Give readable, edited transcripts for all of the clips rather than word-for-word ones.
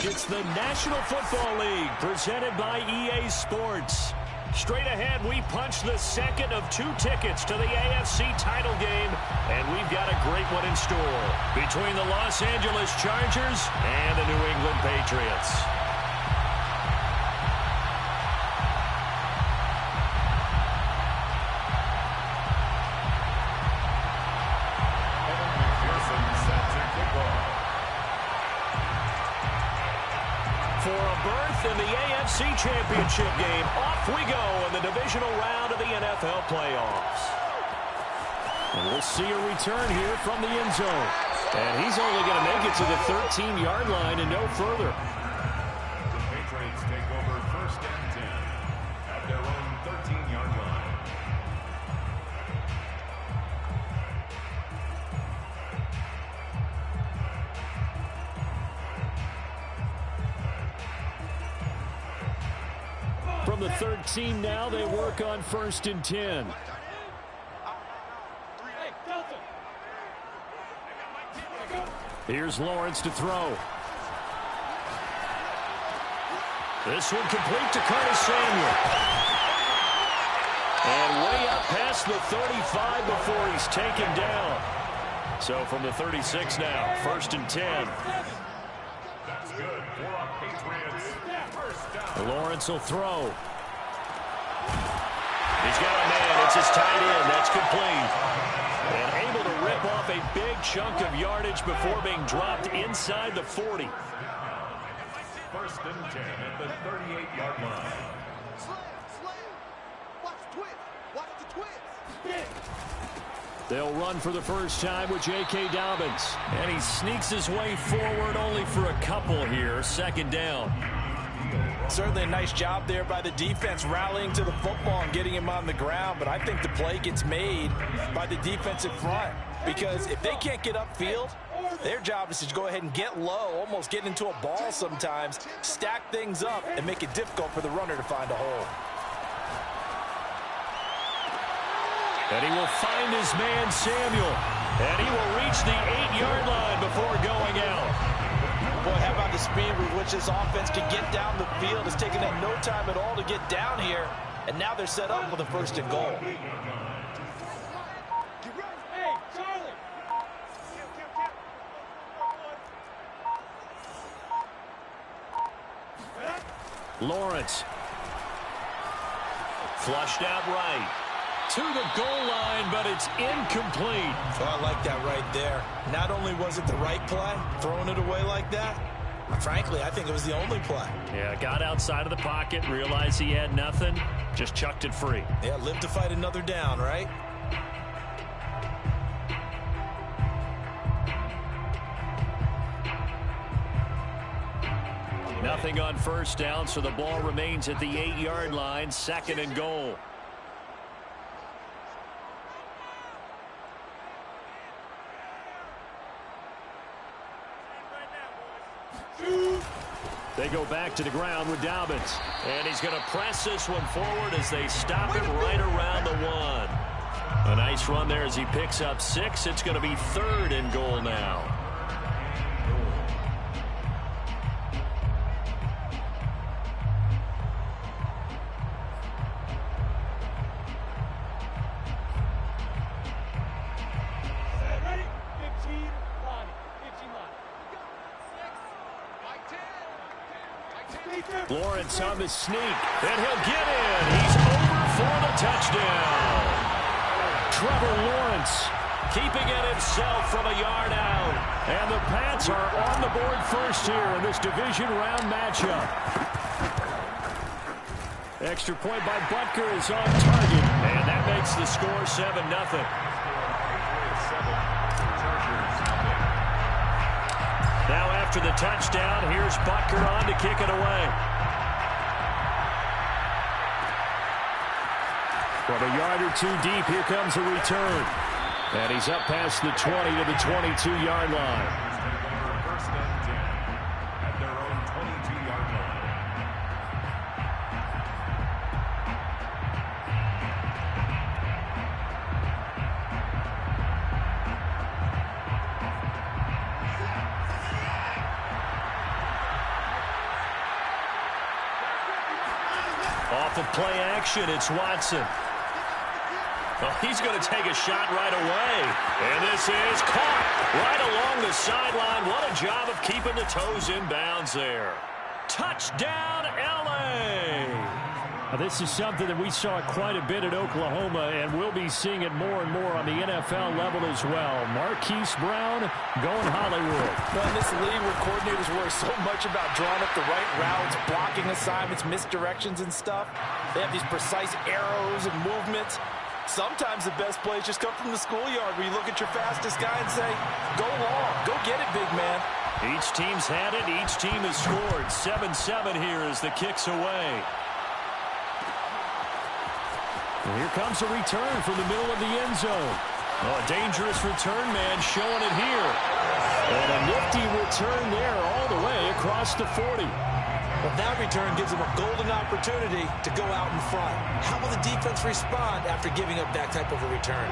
It's the National Football League presented by EA Sports. Straight ahead, we punch the second of 2 tickets to the AFC title game, and we've got a great one in store between the Los Angeles Chargers and the New England Patriots. For a berth in the AFC Championship game, off we go in the divisional round of the NFL playoffs. And we'll see a return here from the end zone. And he's only going to make it to the 13-yard line and no further. The Patriots take over first and 10 at their own 13-yard line. From the 13 now, they work on first and 10. Here's Lawrence to throw. This one complete to Curtis Samuel. And way up past the 35 before he's taken down. So from the 36 now, first and 10. That's good for our Patriots. First down. Lawrence will throw. He's got a man. It's his tight end. That's complete. And able to rip off a big chunk of yardage before being dropped inside the 40. First and 10 at the 38-yard line. Watch the twist. They'll run for the first time with J.K. Dobbins. And he sneaks his way forward only for a couple here. Second down. Certainly a nice job there by the defense rallying to the football and getting him on the ground. But I think the play gets made by the defensive front. Because if they can't get upfield, their job is to go ahead and get low, almost get into a ball sometimes, stack things up, and make it difficult for the runner to find a hole. And he will find his man, Samuel. And he will reach the 8-yard line before going out. Boy, how about the speed with which this offense can get down the field? It's taken them no time at all to get down here. And now they're set up with a first and goal. Lawrence. Flushed out right. To the goal line, but it's incomplete. Oh, I like that right there. Not only was it the right play, throwing it away like that, frankly, I think it was the only play. Yeah, got outside of the pocket, realized he had nothing, just chucked it free. Yeah, live to fight another down, right? Nothing on first down, so the ball remains at the 8-yard line, second and goal. They go back to the ground with Dobbins. And he's going to press this one forward as they stop him right around the 1. A nice run there as he picks up 6. It's going to be third and goal now. Lawrence on the sneak, and he'll get in. He's over for the touchdown. Trevor Lawrence keeping it himself from a yard out. And the Pats are on the board first here in this division round matchup. Extra point by Butker is on target, and that makes the score 7-0. Now after the touchdown, here's Butker on to kick it away. From a yard or two deep, here comes a return. And he's up past the 20 to the 22-yard line. First and 10 at their own 22-yard line. Off of play action, it's Watson. Oh, he's going to take a shot right away. And this is caught right along the sideline. What a job of keeping the toes in bounds there. Touchdown, L.A. Now, this is something that we saw quite a bit at Oklahoma, and we'll be seeing it more and more on the NFL level as well. Marquise Brown going Hollywood. Well, in this league where coordinators worry so much about drawing up the right routes, blocking assignments, misdirections and stuff, they have these precise arrows and movements. Sometimes the best plays just come from the schoolyard where you look at your fastest guy and say, go long, go get it, big man. Each team's had it. Each team has scored. 7-7 here as the kick's away. And here comes a return from the middle of the end zone. Oh, a dangerous return man showing it here. And a nifty return there all the way across the 40. Well, that return gives them a golden opportunity to go out in front. How will the defense respond after giving up that type of a return?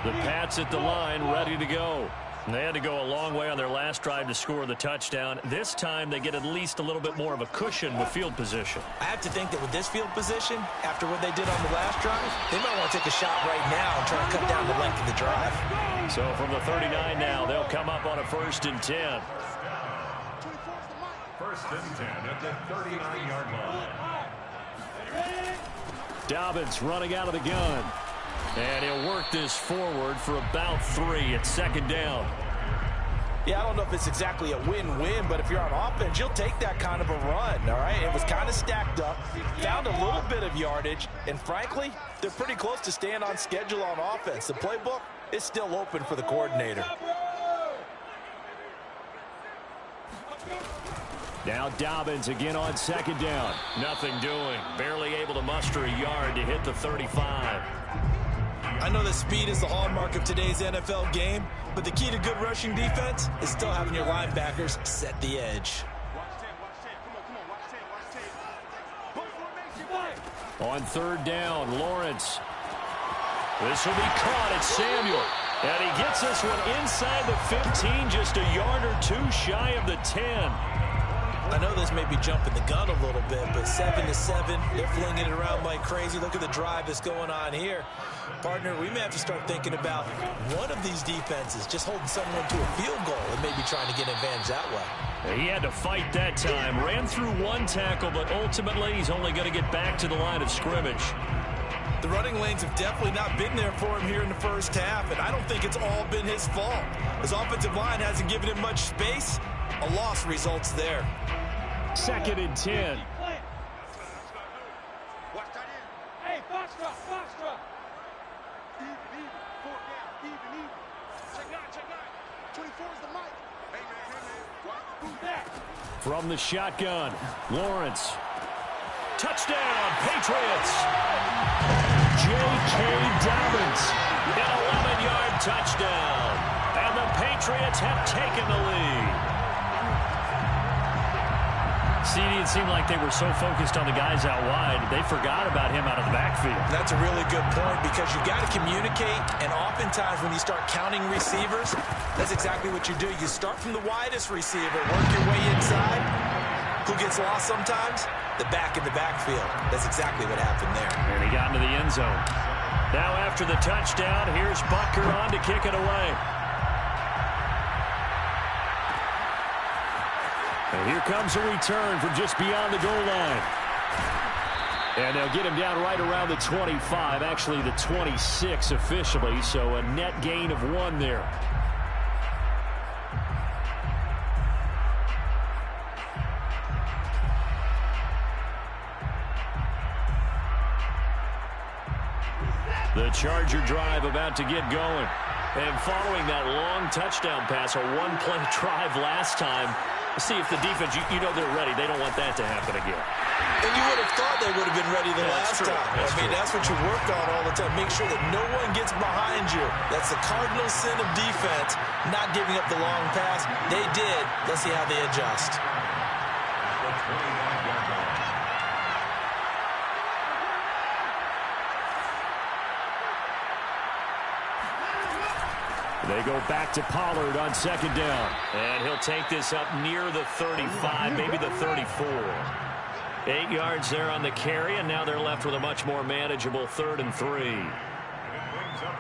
The Pats at the line, ready to go. And they had to go a long way on their last drive to score the touchdown. This time they get at least a little bit more of a cushion with field position. I have to think that with this field position, after what they did on the last drive, they might want to take a shot right now and try to cut down the length of the drive. So from the 39 now, they'll come up on a 1st and 10. 1st and 10 at the 39-yard line. Dobbins running out of the gun. And he'll work this forward for about 3 at 2nd down. Yeah, I don't know if it's exactly a win-win, but if you're on offense, you'll take that kind of a run, all right? It was kind of stacked up, found a little bit of yardage, and frankly, they're pretty close to staying on schedule on offense. The playbook is still open for the coordinator. Now Dobbins again on 2nd down. Nothing doing. Barely able to muster a yard to hit the 35. I know that speed is the hallmark of today's NFL game, but the key to good rushing defense is still having your linebackers set the edge. On 3rd down, Lawrence. This will be caught. It's Samuel. And he gets this one inside the 15, just a yard or 2 shy of the 10. I know this may be jumping the gun a little bit, but 7-7, they're flinging it around like crazy. Look at the drive that's going on here. Partner, we may have to start thinking about one of these defenses just holding someone to a field goal and maybe trying to get an advantage that way. He had to fight that time. Ran through 1 tackle, but ultimately he's only going to get back to the line of scrimmage. The running lanes have definitely not been there for him here in the first half, and I don't think it's all been his fault. His offensive line hasn't given him much space. A loss results there. 2nd and 10. Watch that in. Hey, Foxtrot, Foxtrot. Even, 4 down, even. Check 9. 24 is the mic. Hey, man. Watch who's that? From the shotgun, Lawrence. Touchdown, Patriots. J.K. Dobbins, an 11-yard touchdown. And the Patriots have taken the lead. CD, it seemed like they were so focused on the guys out wide, they forgot about him out of the backfield. That's a really good point because you've got to communicate, and oftentimes when you start counting receivers, that's exactly what you do. You start from the widest receiver, work your way inside. Who gets lost sometimes? The back in the backfield. That's exactly what happened there. And he got into the end zone. Now after the touchdown, here's Butker on to kick it away. And here comes a return from just beyond the goal line. And they'll get him down right around the 25, actually the 26 officially, so a net gain of 1 there. The Charger drive about to get going. And following that long touchdown pass, a 1-play drive last time, see if the defense, you know they're ready. They don't want that to happen again. And you would have thought they would have been ready the last time. That's what you work on all the time. Make sure that no one gets behind you. That's the cardinal sin of defense, not giving up the long pass. They did. Let's see how they adjust. They go back to Pollard on 2nd down. And he'll take this up near the 35, maybe the 34. 8 yards there on the carry, and now they're left with a much more manageable 3rd and 3. And it brings up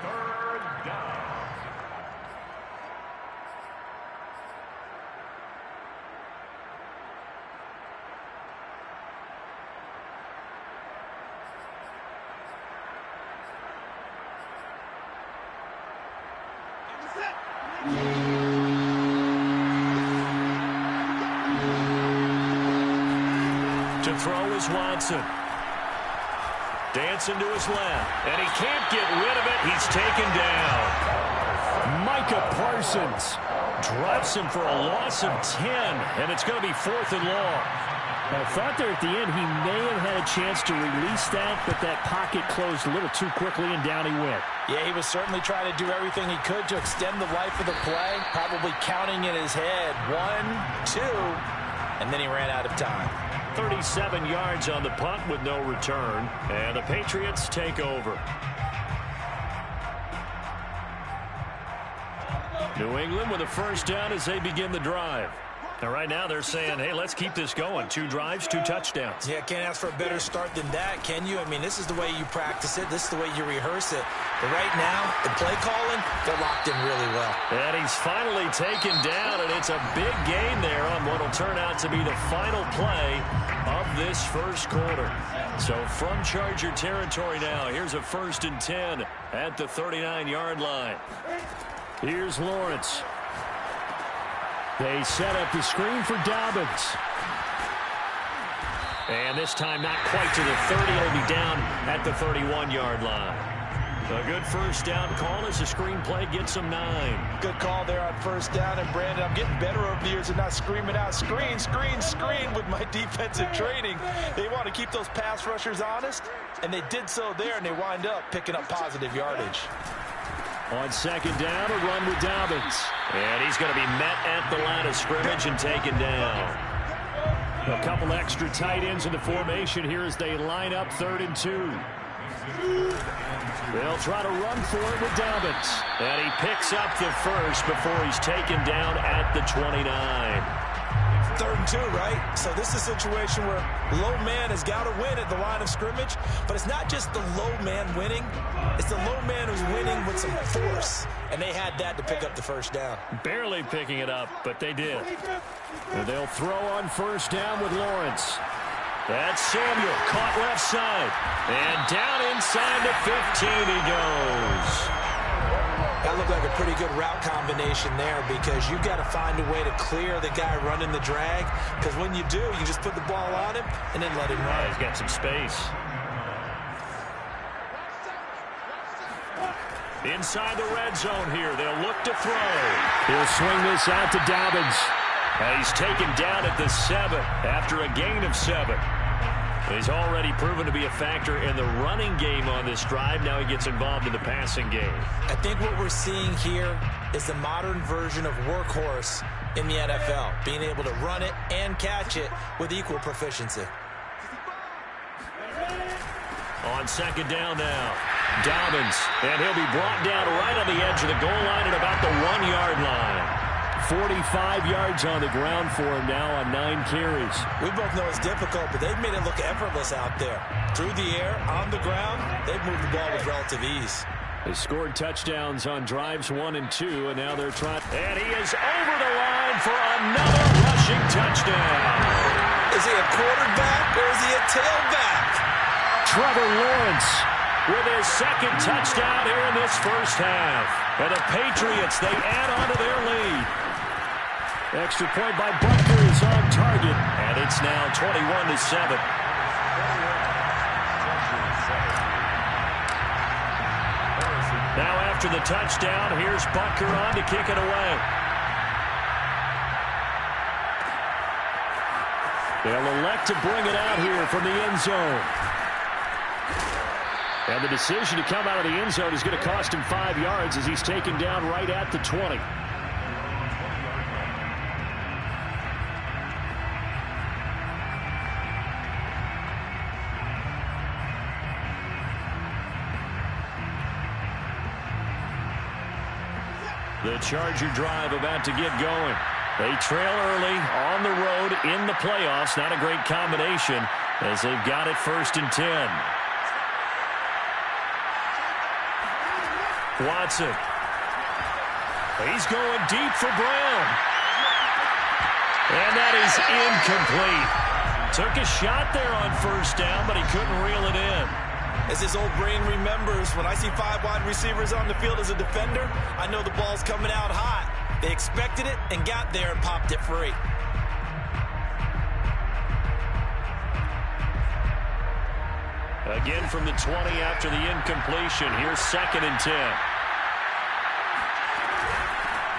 3rd down. To throw is Watson. Dancing to his left, and he can't get rid of it. He's taken down. Micah Parsons drops him for a loss of 10, and it's going to be 4th and long. I thought there at the end he may have had a chance to release that, but that pocket closed a little too quickly, and down he went. Yeah, he was certainly trying to do everything he could to extend the life of the play, probably counting in his head 1, 2, and then he ran out of time. 37 yards on the punt with no return, and the Patriots take over. New England with a 1st down as they begin the drive. Now, right now they're saying, hey, let's keep this going. 2 drives, 2 touchdowns. Yeah, can't ask for a better start than that, can you? I mean, this is the way you practice it. This is the way you rehearse it. But right now, the play calling, they're locked in really well. And he's finally taken down, and it's a big gain there on what will turn out to be the final play of this 1st quarter. So from Charger territory now, here's a 1st and 10 at the 39-yard line. Here's Lawrence. They set up the screen for Dobbins. And this time not quite to the 30. It'll be down at the 31-yard line. A good 1st down call as the screen play gets him 9. Good call there on 1st down. And, Brandon, I'm getting better over the years and not screaming out, screen, screen, screen with my defensive training. They want to keep those pass rushers honest, and they did so there, and they wind up picking up positive yardage. On 2nd down, a run with Dobbins. And he's going to be met at the line of scrimmage and taken down. A couple extra tight ends in the formation here as they line up 3rd and 2. They'll try to run for it with Dobbins. And he picks up the 1st before he's taken down at the 29. 3rd and 2, right? So this is a situation where low man has got to win at the line of scrimmage, but it's not just the low man winning. It's the low man who's winning with some force, and they had that to pick up the 1st down. Barely picking it up, but they did. And they'll throw on 1st down with Lawrence. That's Samuel, caught left side. And down inside the 15 he goes. That looked like a pretty good route combination there because you've got to find a way to clear the guy running the drag, because when you do, you just put the ball on him and then let him run. He's got some space. Inside the red zone here. They'll look to throw. He'll swing this out to Dobbins. He's taken down at the 7 after a gain of 7. He's already proven to be a factor in the running game on this drive. Now he gets involved in the passing game. I think what we're seeing here is the modern version of workhorse in the NFL, being able to run it and catch it with equal proficiency. On 2nd down now, Dobbins, and he'll be brought down right on the edge of the goal line at about the 1-yard line. 45 yards on the ground for him now on 9 carries. We both know it's difficult, but they've made it look effortless out there. Through the air, on the ground, they've moved the ball with relative ease. They scored touchdowns on drives 1 and 2, and now they're trying. And he is over the line for another rushing touchdown. Is he a quarterback or is he a tailback? Trevor Lawrence with his 2nd touchdown here in this 1st half. And the Patriots, they add on to their lead. Extra point by Butker is on target. And it's now 21-7. Now after the touchdown, here's Butker on to kick it away. They'll elect to bring it out here from the end zone. And the decision to come out of the end zone is going to cost him 5 yards as he's taken down right at the 20. The Charger drive about to get going. They trail early on the road in the playoffs. Not a great combination as they've got it 1st and 10. Watson. He's going deep for Brown. And that is incomplete. Took a shot there on 1st down, but he couldn't reel it in. As his old brain remembers, when I see 5 wide receivers on the field as a defender, I know the ball's coming out hot. They expected it and got there and popped it free. Again from the 20 after the incompletion. Here's 2nd and 10.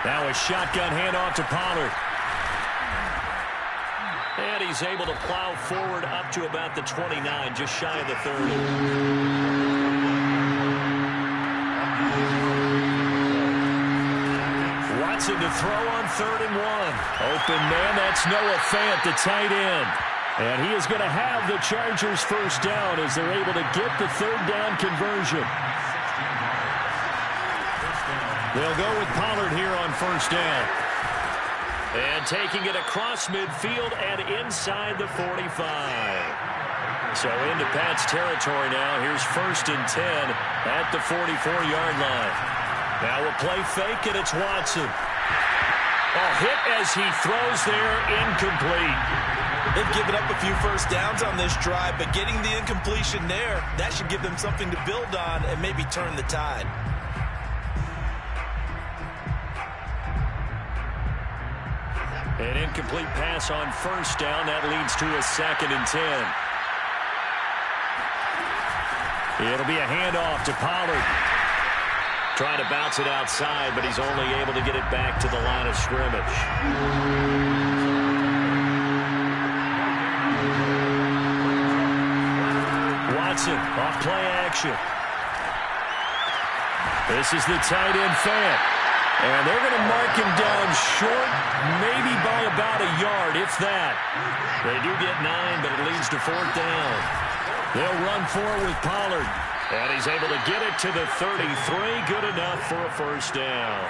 Now a shotgun handoff to Pollard. And he's able to plow forward up to about the 29, just shy of the 30. Watson to throw on 3rd and 1. Open man, that's Noah Fant, the tight end. And he is going to have the Chargers 1st down as they're able to get the 3rd down conversion. They'll go with Pollard here on 1st down. And taking it across midfield and inside the 45. So into Pat's territory now. Here's 1st and 10 at the 44-yard line. Now a play fake, and it's Watson. A hit as he throws there, incomplete. They've given up a few 1st downs on this drive, but getting the incompletion there, that should give them something to build on and maybe turn the tide. An incomplete pass on 1st down. That leads to a 2nd and 10. It'll be a handoff to Pollard. Trying to bounce it outside, but he's only able to get it back to the line of scrimmage. Watson off play action. This is the tight end Fant. And they're going to mark him down short, maybe by about a yard, if that. They do get 9, but it leads to 4th down. They'll run forward with Pollard. And he's able to get it to the 33. Good enough for a 1st down.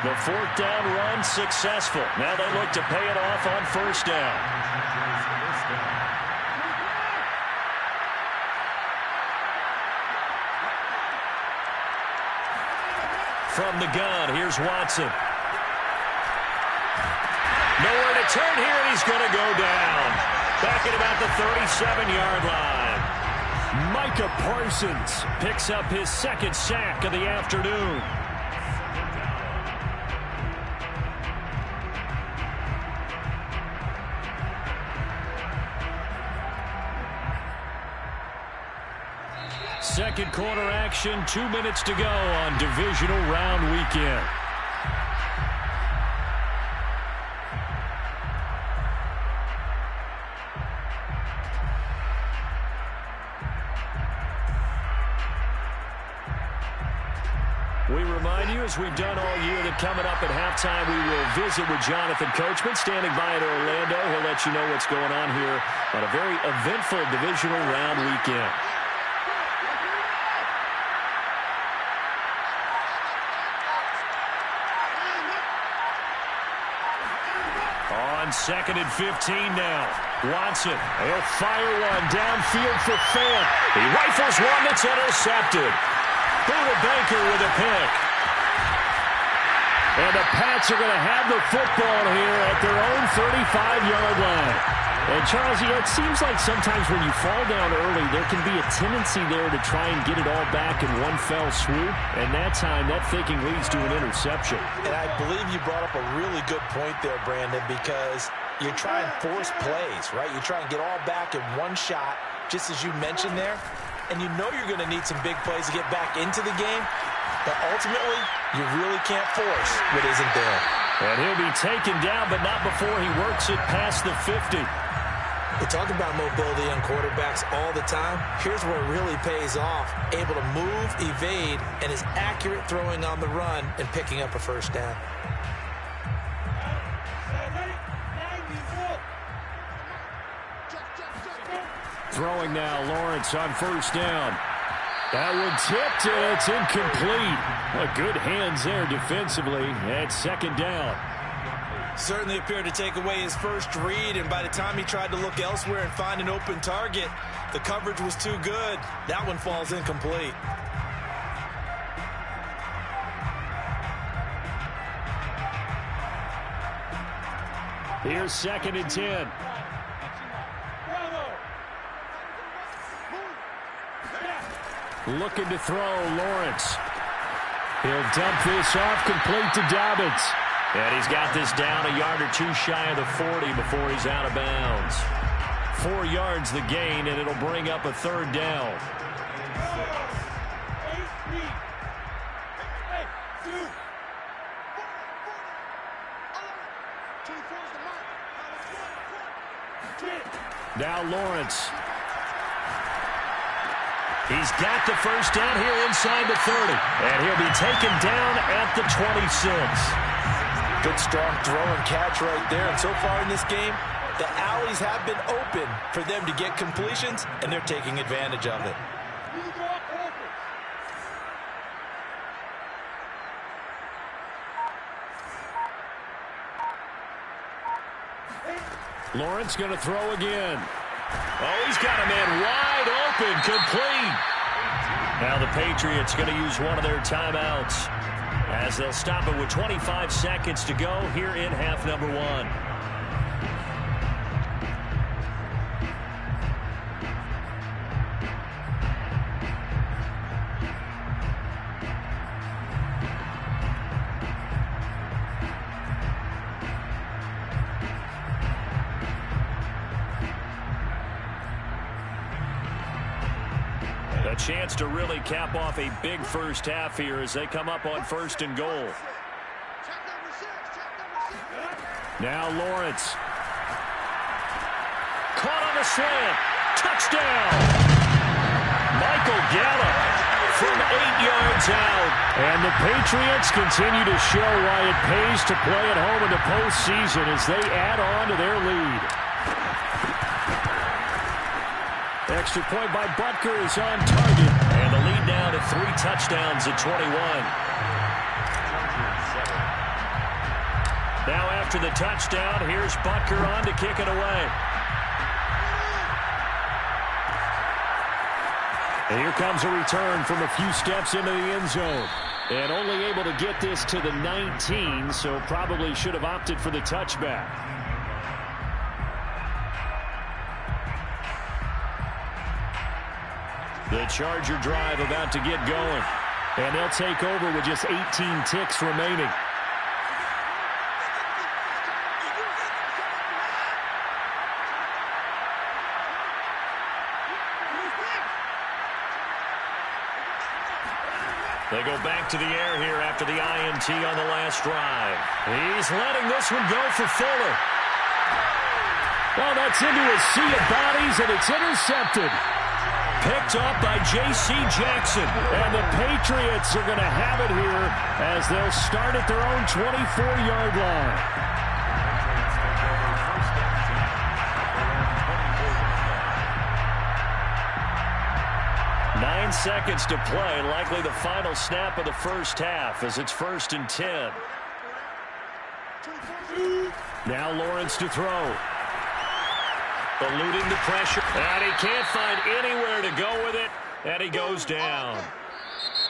The 4th down run successful. Now they look to pay it off on 1st down. From the gun, here's Watson. Nowhere to turn here, and he's going to go down. Back at about the 37-yard line. Micah Parsons picks up his 2nd sack of the afternoon. Second quarter action, 2 minutes to go on divisional round weekend. We remind you, as we've done all year, that coming up at halftime, we will visit with Jonathan Coachman, standing by in Orlando. He'll let you know what's going on here on a very eventful divisional round weekend. On 2nd and 15 now. Watson, he'll fire one downfield for Fant. He rifles one that's intercepted. Buda Baker with a pick. And the Pats are going to have the football here at their own 35-yard line. And, Charles, it seems like sometimes when you fall down early, there can be a tendency there to try and get it all back in one fell swoop. And that time, that thinking leads to an interception. And I believe you brought up a really good point there, Brandon, because you're trying to force plays, right? You try and get all back in one shot, just as you mentioned there. And you know you're going to need some big plays to get back into the game. But ultimately, you really can't force what isn't there. And he'll be taken down, but not before he works it past the 50. We talk about mobility on quarterbacks all the time. Here's where it really pays off. Able to move, evade, and is accurate throwing on the run and picking up a 1st down. Throwing now, Lawrence on 1st down. That one tipped, and it's incomplete. Good hands there defensively at 2nd down. Certainly appeared to take away his first read, and by the time he tried to look elsewhere and find an open target, the coverage was too good. That one falls incomplete. Here's 2nd and 10. Looking to throw, Lawrence. He'll dump this off, complete to Dobbins. And he's got this down a yard or two shy of the 40 before he's out of bounds. 4 yards the gain, and it'll bring up a 3rd down. Now Lawrence. He's got the first down here inside the 30. And he'll be taken down at the 26. Good strong throw and catch right there. And so far in this game, the alleys have been open for them to get completions, and they're taking advantage of it. Lawrence going to throw again. Oh, he's got a man wide open, complete. Now the Patriots going to use one of their timeouts as they'll stop it with 25 seconds to go here in half number 1. A chance to really cap off a big first half here as they come up on 1st and goal. Now Lawrence. Caught on the slant. Touchdown. Michael Gallup from 8 yards out. And the Patriots continue to show why it pays to play at home in the postseason as they add on to their lead. Extra point by Butker is on target. And the lead now to 3 touchdowns at 21. Now after the touchdown, here's Butker on to kick it away. And here comes a return from a few steps into the end zone. And only able to get this to the 19, so probably should have opted for the touchback. The Charger drive about to get going. And they'll take over with just 18 ticks remaining. They go back to the air here after the INT on the last drive. He's letting this one go for Fuller. Well, that's into a sea of bodies, and it's intercepted. Picked up by J.C. Jackson. And the Patriots are going to have it here as they'll start at their own 24-yard line. Nine seconds to play, likely the final snap of the first half as it's 1st and 10. Now Lawrence to throw. Eluding the pressure, and he can't find anywhere to go with it, and he goes down.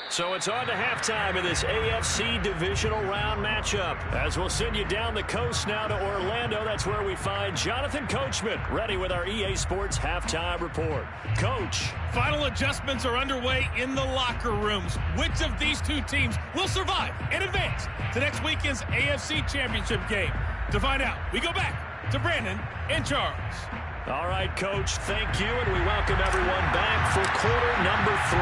So it's on to halftime in this AFC divisional round matchup. As we'll send you down the coast now to Orlando, that's where we find Jonathan Coachman, ready with our EA Sports halftime report. Coach. Final adjustments are underway in the locker rooms. Which of these two teams will survive and advance to next weekend's AFC Championship game? To find out, we go back to Brandon and Charles. All right, Coach, thank you, and we welcome everyone back for quarter number 3.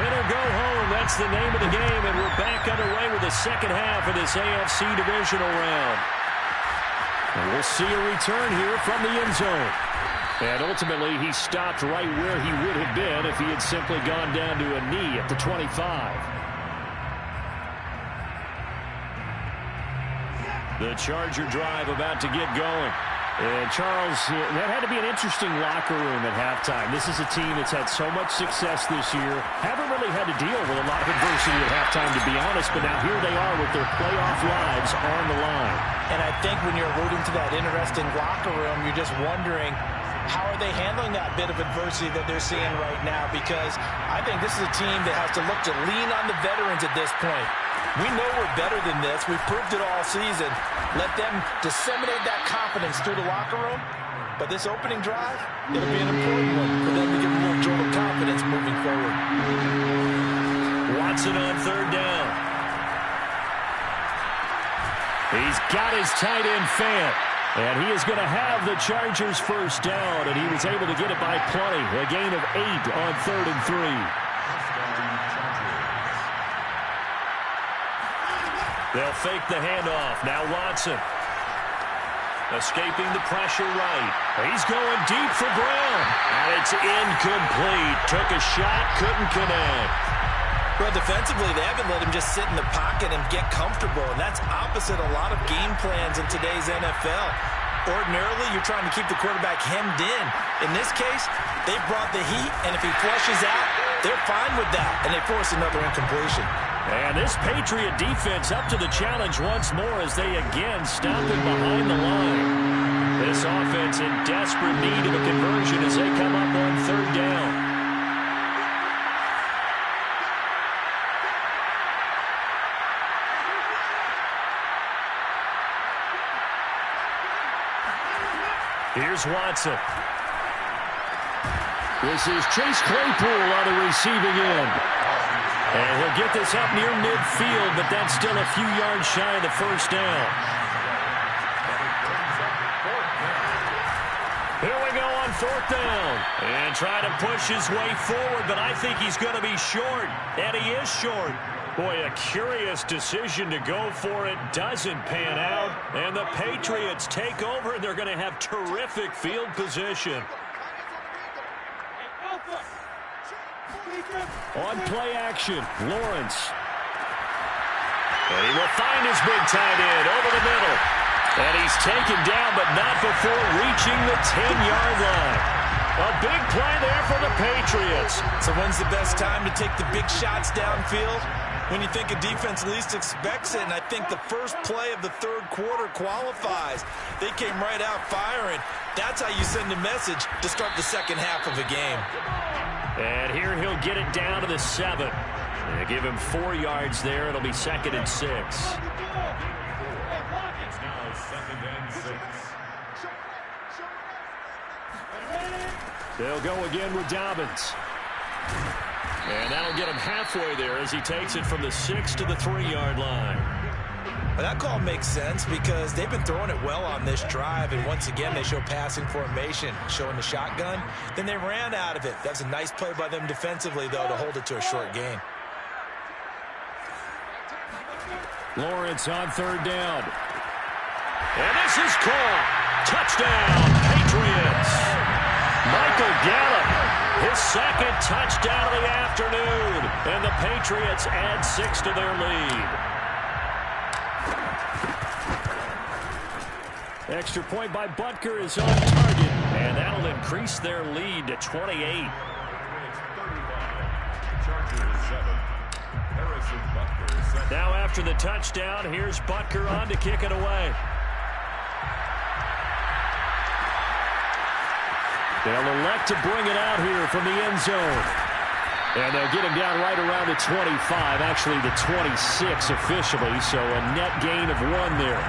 Win or go home, that's the name of the game, and we're back underway with the second half of this AFC divisional round. And we'll see a return here from the end zone. And ultimately, he stopped right where he would have been if he had simply gone down to a knee at the 25. The Charger drive about to get going. And Charles, that had to be an interesting locker room at halftime. This is a team that's had so much success this year. Haven't really had to deal with a lot of adversity at halftime, to be honest. But now here they are with their playoff lives on the line. And I think when you're alluding to that interesting locker room, you're just wondering, how are they handling that bit of adversity that they're seeing right now? Because I think this is a team that has to look to lean on the veterans at this point. We know we're better than this. We've proved it all season. Let them disseminate that confidence through the locker room. But this opening drive, it'll be an important one for them to give a little jolt of confidence moving forward. Watson on third down. He's got his tight end Fant. And he is going to have the Chargers first down, and he was able to get it by plenty. A gain of 8 on 3rd and 3. They'll fake the handoff. Now Watson. Escaping the pressure right. He's going deep for Brown. And it's incomplete. Took a shot, couldn't connect. Well, defensively, they haven't let him just sit in the pocket and get comfortable, and that's opposite a lot of game plans in today's NFL. Ordinarily, you're trying to keep the quarterback hemmed in. In this case, they brought the heat, and if he flushes out, they're fine with that, and they force another incompletion. And this Patriot defense up to the challenge once more as they again stop him behind the line. This offense in desperate need of a conversion as they come up on 3rd down. Here's Watson. This is Chase Claypool on the receiving end. And he'll get this up near midfield, but that's still a few yards shy of the first down. Here we go on 4th down. And trying to push his way forward, but I think he's going to be short. And he is short. Boy, a curious decision to go for it. Doesn't pan out. And the Patriots take over, and they're going to have terrific field position. On play action, Lawrence. And he will find his big tight end over the middle. And he's taken down, but not before reaching the 10-yard line. A big play there for the Patriots. So when's the best time to take the big shots downfield? When you think a defense least expects it, and I think the first play of the 3rd quarter qualifies. They came right out firing. That's how you send a message to start the second half of a game. And here he'll get it down to the 7. They give him 4 yards there. It'll be 2nd and 6. It's now 2nd and 6. They'll go again with Dobbins. And that'll get him halfway there as he takes it from the 6 to the 3-yard line. Well, that call makes sense because they've been throwing it well on this drive, and once again they show passing formation, showing the shotgun. Then they ran out of it. That's a nice play by them defensively, though, to hold it to a short gain. Lawrence on 3rd down. And this is caught. Touchdown, Patriots. Michael Gallup, his 2nd touchdown of the afternoon. And the Patriots add 6 to their lead. Extra point by Butker is on target. And that'll increase their lead to 28. Now after the touchdown, here's Butker on to kick it away. They'll elect to bring it out here from the end zone. And they'll get him down right around the 25, actually the 26 officially, so a net gain of 1 there.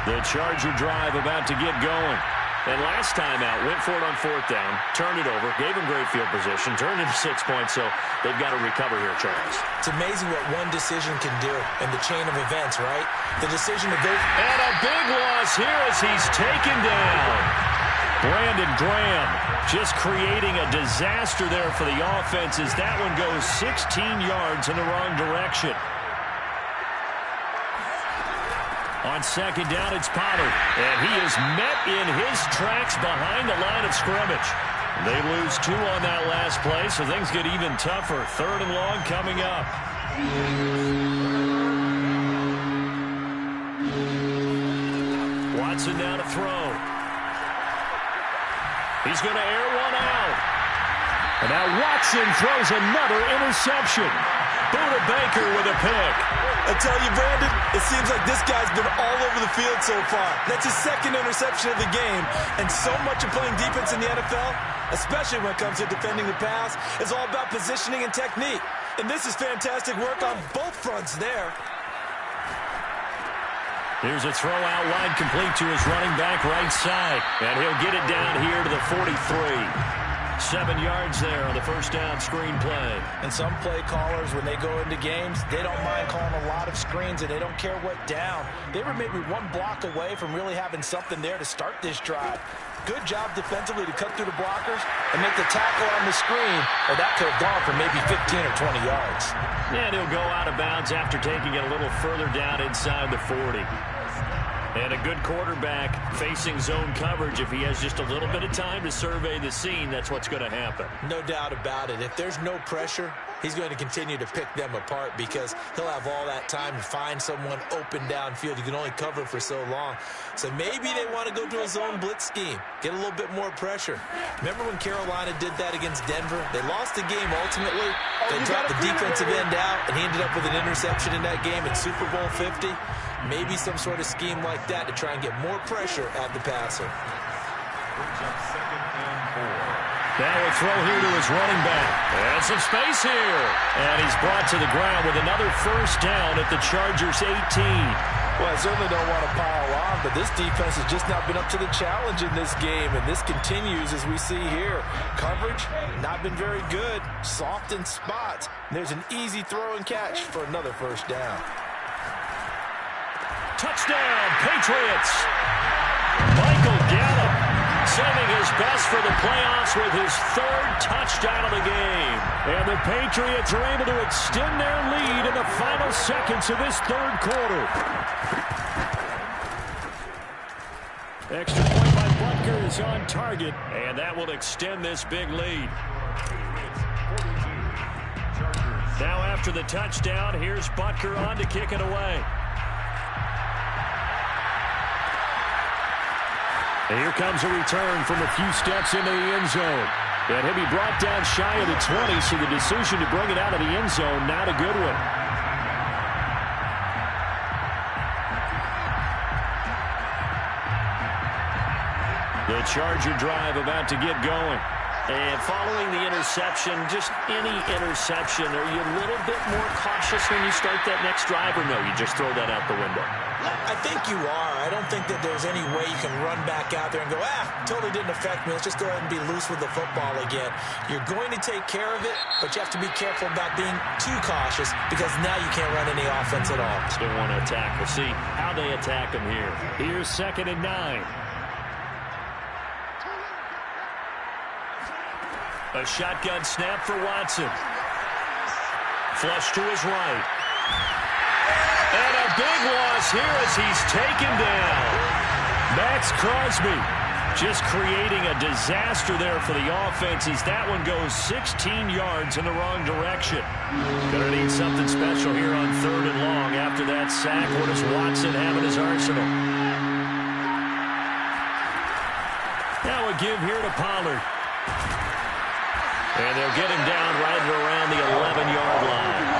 The Charger drive about to get going. And last time out, went for it on 4th down, turned it over, gave him great field position, turned it to 6 points, so they've got to recover here, Charles. It's amazing what one decision can do in the chain of events, right? The decision to go... And a big loss here as he's taken down. Brandon Graham just creating a disaster there for the offense as that one goes 16 yards in the wrong direction. On 2nd down, it's Pollard. And he is met in his tracks behind the line of scrimmage. They lose 2 on that last play, so things get even tougher. 3rd and long coming up. Watson now to throw. He's going to air one out. And now Watson throws another interception. Buda Baker with a pick. I tell you, Brandon, it seems like this guy's been all over the field so far. That's his second interception of the game. And so much of playing defense in the NFL, especially when it comes to defending the pass, is all about positioning and technique. And this is fantastic work on both fronts there. Here's a throw out wide, complete to his running back right side. And he'll get it down here to the 43. 7 yards there on the first down screen play. And some play callers, when they go into games, they don't mind calling a lot of screens, and they don't care what down. They were maybe one block away from really having something there to start this drive. Good job defensively to cut through the blockers and make the tackle on the screen, or that could have gone for maybe 15 or 20 yards. And he'll go out of bounds after taking it a little further down inside the 40. And a good quarterback facing zone coverage. If he has just a little bit of time to survey the scene, that's what's going to happen. No doubt about it. If there's no pressure, he's going to continue to pick them apart because he'll have all that time to find someone open downfield. You can only cover for so long. So maybe they want to go to a zone blitz scheme, get a little bit more pressure. Remember when Carolina did that against Denver? They lost the game ultimately. They dropped the defensive end out, and he ended up with an interception in that game in Super Bowl 50. Maybe some sort of scheme like that to try and get more pressure at the passer. Now a throw here to his running back. And some space here. And he's brought to the ground with another first down at the Chargers' 18. Well, I certainly don't want to pile on, but this defense has just not been up to the challenge in this game, and this continues as we see here. Coverage, not been very good. Soft in spots. There's an easy throw and catch for another first down. Touchdown, Patriots. Michael Gallup saving his best for the playoffs with his third touchdown of the game. And the Patriots are able to extend their lead in the final seconds of this third quarter. Extra point by Butker is on target, and that will extend this big lead. Now after the touchdown, here's Butker on to kick it away. And here comes a return from a few steps into the end zone. And he'll be brought down shy of the 20, so the decision to bring it out of the end zone, not a good one. The Charger drive about to get going. And following the interception, just any interception, are you a little bit more cautious when you start that next drive, or no, you just throw that out the window? I think you are. I don't think that there's any way you can run back out there and go, totally didn't affect me. Let's just go ahead and be loose with the football again. You're going to take care of it, but you have to be careful about being too cautious because now you can't run any offense at all. Still want to attack. We'll see how they attack him here. Here's 2nd and 9. A shotgun snap for Watson. Flush to his right. And a big loss here as he's taken down. Max Crosby just creating a disaster there for the offense as that one goes 16 yards in the wrong direction. Gonna need something special here on 3rd and long after that sack. What does Watson have in his arsenal? Now a give here to Pollard. And they'll get him down right around the 11-yard line.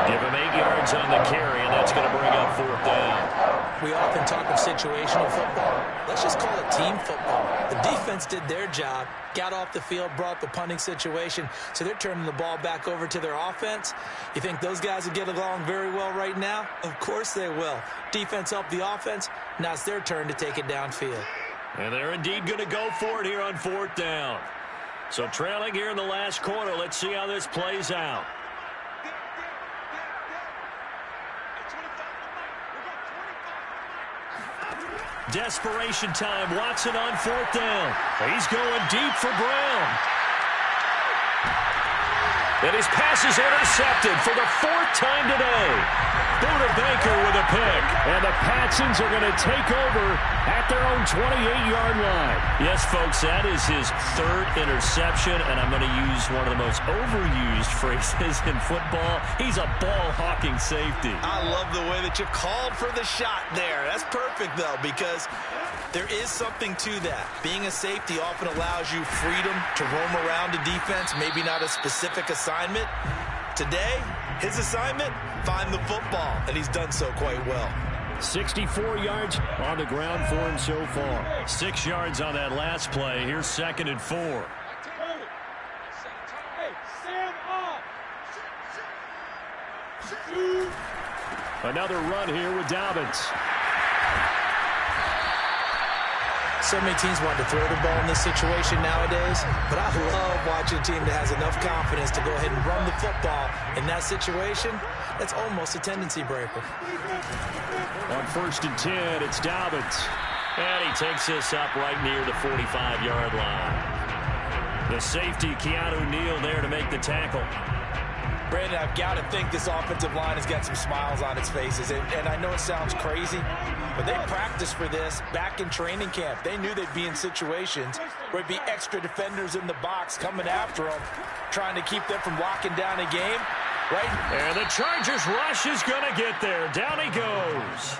Give him 8 yards on the carry, and that's going to bring up 4th down. We often talk of situational football. Let's just call it team football. The defense did their job, got off the field, brought the punting situation, so they're turning the ball back over to their offense. You think those guys will get along very well right now? Of course they will. Defense helped the offense. Now it's their turn to take it downfield. And they're indeed going to go for it here on 4th down. So trailing here in the last quarter, let's see how this plays out. Desperation time. Watson on 4th down. He's going deep for Brown. And his pass is intercepted for the 4th time today. Buda Baker with a pick. And the Patsons are going to take over at their own 28-yard line. Yes, folks, that is his third interception, and I'm going to use one of the most overused phrases in football. He's a ball-hawking safety. I love the way that you called for the shot there. That's perfect, though, because there is something to that. Being a safety often allows you freedom to roam around a defense, maybe not a specific assignment. Today, his assignment, find the football, and he's done so quite well. 64 yards on the ground for him so far. 6 yards on that last play. Here's 2nd and 4. Another run here with Dobbins. So many teams want to throw the ball in this situation nowadays, but I love watching a team that has enough confidence to go ahead and run the football. In that situation, that's almost a tendency breaker. On 1st and 10, it's Dobbins. And he takes this up right near the 45-yard line. The safety, Keanu Neal, there to make the tackle. Brandon, I've got to think this offensive line has got some smiles on its faces. And I know it sounds crazy, but they practiced for this back in training camp. They knew they'd be in situations where it'd be extra defenders in the box coming after them, trying to keep them from locking down a game. Right? And the Chargers rush is going to get there. Down he goes.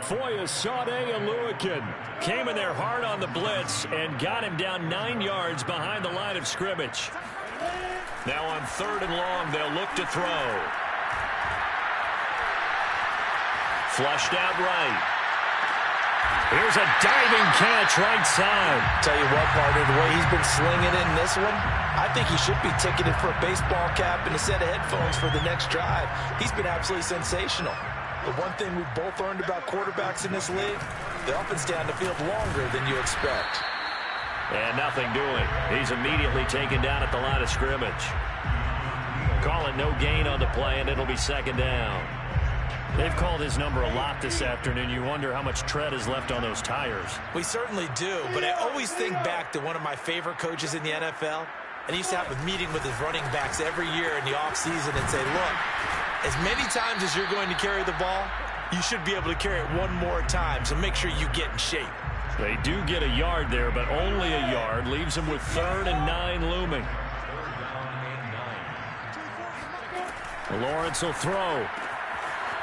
Foyesade Aluakin Came in there hard on the blitz and got him down 9 yards behind the line of scrimmage. Now on 3rd and long, they'll look to throw. Flushed out right. Here's a diving catch right side. Tell you what, partner, the way he's been slinging it in this one, I think he should be ticketed for a baseball cap and a set of headphones for the next drive. He's been absolutely sensational. The one thing we've both learned about quarterbacks in this league, they often stay on the field longer than you expect. And nothing doing. He's immediately taken down at the line of scrimmage. Call it no gain on the play, and it'll be 2nd down. They've called his number a lot this afternoon. You wonder how much tread is left on those tires. We certainly do, but I always think back to one of my favorite coaches in the NFL. And he used to have a meeting with his running backs every year in the offseason and say, look, as many times as you're going to carry the ball, you should be able to carry it one more time, so make sure you get in shape. They do get a yard there, but only a yard. Leaves them with 3rd and 9 looming. Lawrence will throw.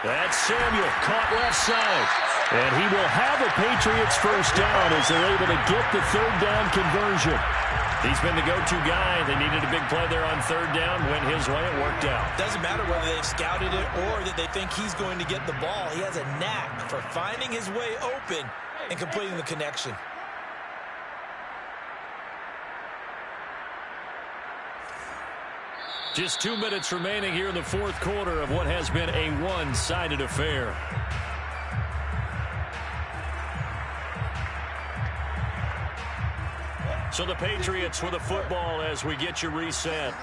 That's Samuel, caught left side. And he will have a Patriots first down as they're able to get the 3rd down conversion. He's been the go-to guy. They needed a big play there on 3rd down. Went his way. It worked out. Doesn't matter whether they've scouted it or that they think he's going to get the ball. He has a knack for finding his way open and completing the connection. Just 2 minutes remaining here in the 4th quarter of what has been a one-sided affair. So the Patriots with the football as we get you reset.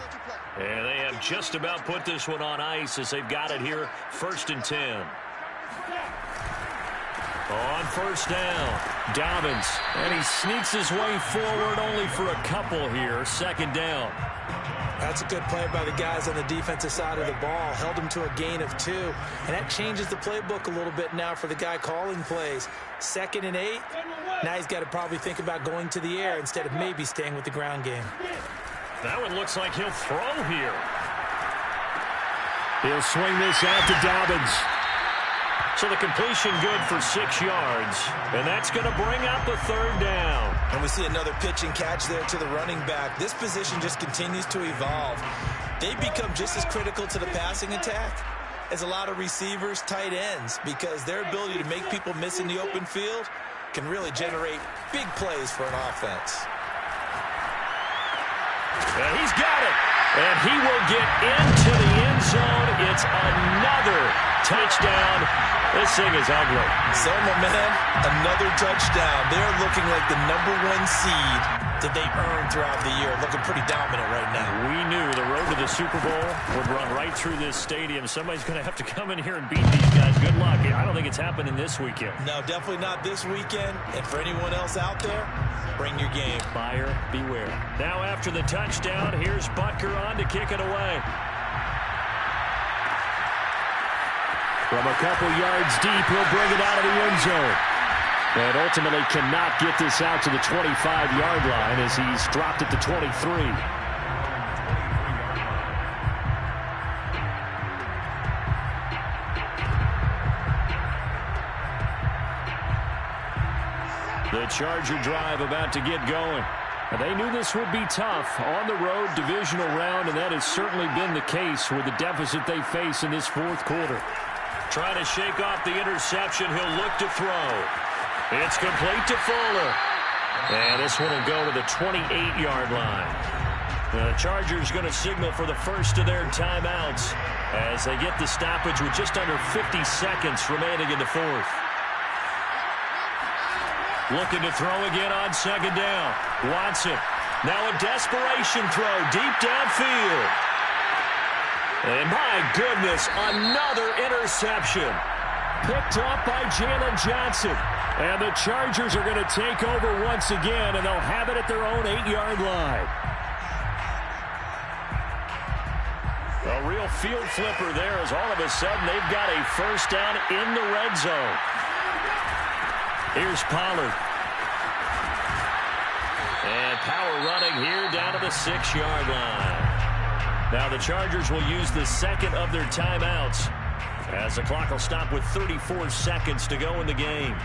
And they have just about put this one on ice as they've got it here. 1st and 10. On 1st down, Dobbins. And he sneaks his way forward only for a couple here. 2nd down. That's a good play by the guys on the defensive side of the ball. Held him to a gain of 2. And that changes the playbook a little bit now for the guy calling plays. 2nd and 8. Now he's got to probably think about going to the air instead of maybe staying with the ground game. That one looks like he'll throw here. He'll swing this out to Dobbins. So the completion good for 6 yards. And that's going to bring up the 3rd down. And we see another pitch and catch there to the running back. This position just continues to evolve. They become just as critical to the passing attack as a lot of receivers, tight ends, because their ability to make people miss in the open field can really generate big plays for an offense. And he's got it. And he will get into the end zone. It's another touchdown. This thing is ugly. So, my man, another touchdown. They're looking like the #1 seed that they earned throughout the year. Looking pretty dominant right now. We knew the road to the Super Bowl would run right through this stadium. Somebody's going to have to come in here and beat these guys. Good luck. I don't think it's happening this weekend. No, definitely not this weekend. And for anyone else out there, bring your game. Buyer beware. Now after the touchdown, here's Butker on to kick it away. From a couple yards deep, he'll bring it out of the end zone. And ultimately cannot get this out to the 25-yard line as he's dropped it to 23. The Charger drive about to get going. They knew this would be tough on the road divisional round, and that has certainly been the case with the deficit they face in this fourth quarter. Trying to shake off the interception. He'll look to throw. It's complete to Fuller. And this one will go to the 28-yard line. The Chargers going to signal for the first of their timeouts as they get the stoppage with just under 50 seconds remaining in the fourth. Looking to throw again on second down. Watson. Now a desperation throw deep downfield. And my goodness, another interception. Picked off by Jalen Johnson. And the Chargers are going to take over once again, and they'll have it at their own 8-yard line. A real field flipper there as all of a sudden they've got a first down in the red zone. Here's Pollard. And power running here down to the 6-yard line. Now the Chargers will use the second of their timeouts as the clock will stop with 34 seconds to go in the game.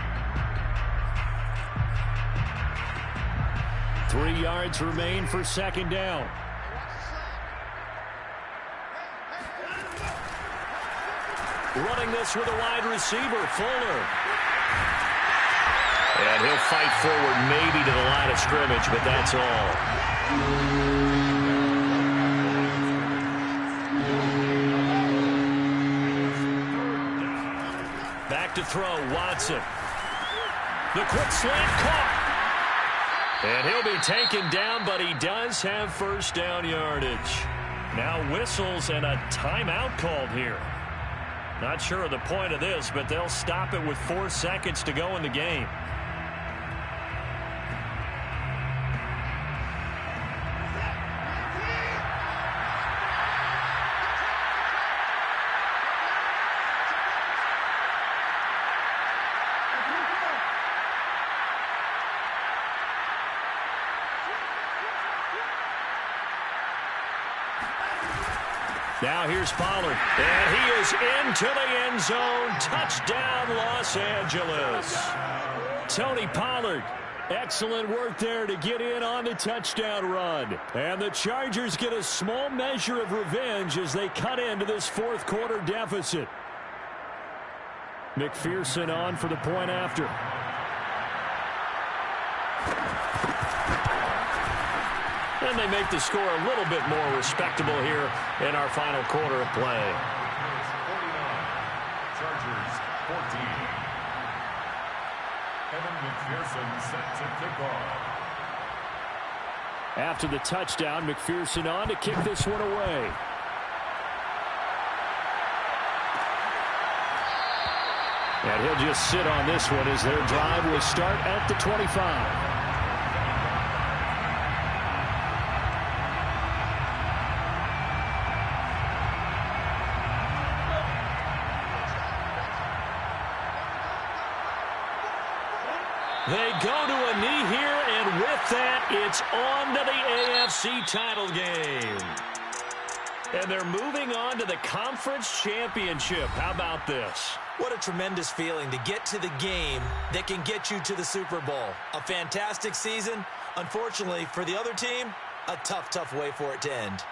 3 yards remain for second down. Running this with a wide receiver, Fuller. And he'll fight forward maybe to the line of scrimmage, but that's all. Back to throw, Watson. The quick slant caught. And he'll be taken down, but he does have first down yardage. Now whistles and a timeout called here. Not sure of the point of this, but they'll stop it with 4 seconds to go in the game. Now here's Pollard, and he is into the end zone. Touchdown, Los Angeles. Tony Pollard, excellent work there to get in on the touchdown run. And the Chargers get a small measure of revenge as they cut into this fourth quarter deficit. McPherson on for the point after. And they make the score a little bit more respectable here in our final quarter of play. Chargers 14. Kevin McPherson set to kick off. After the touchdown, McPherson on to kick this one away. And he'll just sit on this one as their drive will start at the 25. They go to a knee here, and with that, it's on to the AFC title game. And they're moving on to the conference championship. How about this? What a tremendous feeling to get to the game that can get you to the Super Bowl. A fantastic season. Unfortunately, for the other team, a tough, tough way for it to end.